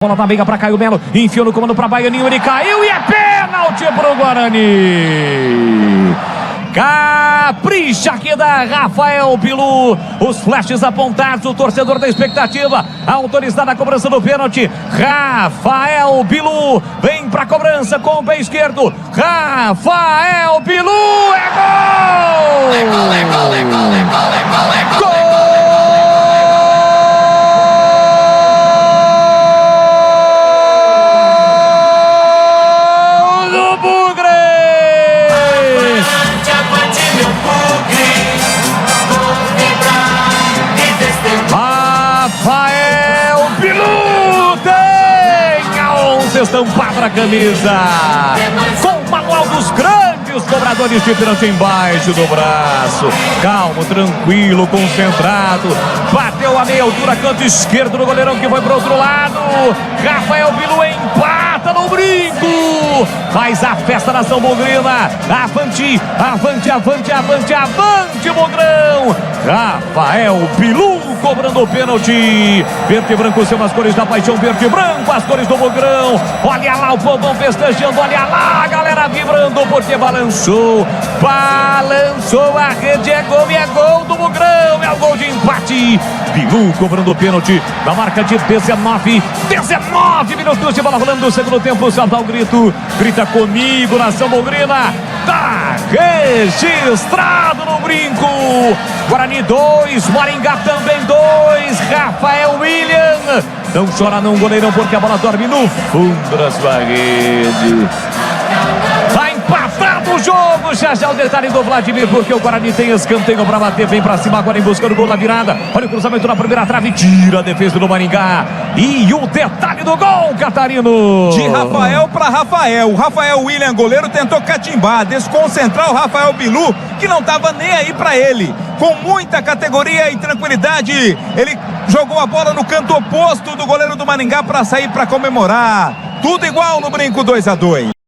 Bola na meiga para Caio Melo, enfiou no comando para Baianinho, ele caiu e é pênalti pro Guarani. Capricha aqui da Rafael Bilu, os flashes apontados, o torcedor da expectativa, autorizada a cobrança do pênalti. Rafael Bilu vem para a cobrança com o pé esquerdo. Rafael Bilu, é gol! É gol, é gol, é gol, é gol, é gol, é gol. Rafael Bilu tem a 11 estampada na camisa, com o manual dos grandes cobradores de pênalti embaixo do braço. Calmo, tranquilo, concentrado, bateu a meia altura, canto esquerdo do goleirão que foi pro outro lado. Rafael Bilu empata no brinco, faz a festa na São Bugrina. Avante, avante, avante, avante, avante, Bugrão. Rafael Bilu cobrando o pênalti. Verde e branco são as cores da paixão, verde e branco as cores do Bugrão. Olha lá o povão festejando, olha lá a galera vibrando, porque balançou a rede, é gol do Bugrão, é o gol de empate. Bilu cobrando o pênalti na marca de 19 minutos de bola rolando no segundo tempo. Salta o grito, grita comigo, nação bugrina, tá registrado no brinco. Guarani 2, Maringá também 2, Rafael William, não chora não goleirão, porque a bola dorme no fundo da sua rede. Tá empatado o jogo, já o detalhe do Vladimir, porque o Guarani tem escanteio para bater, vem para cima agora em busca do gol da virada. Olha o cruzamento na primeira trave, tira a defesa do Maringá. E o detalhe do gol, Catarino. De Rafael para Rafael. O Rafael William, goleiro, tentou catimbar, desconcentrar o Rafael Bilu, que não estava nem aí para ele. Com muita categoria e tranquilidade, ele jogou a bola no canto oposto do goleiro do Maringá para sair para comemorar. Tudo igual no brinco 2-2.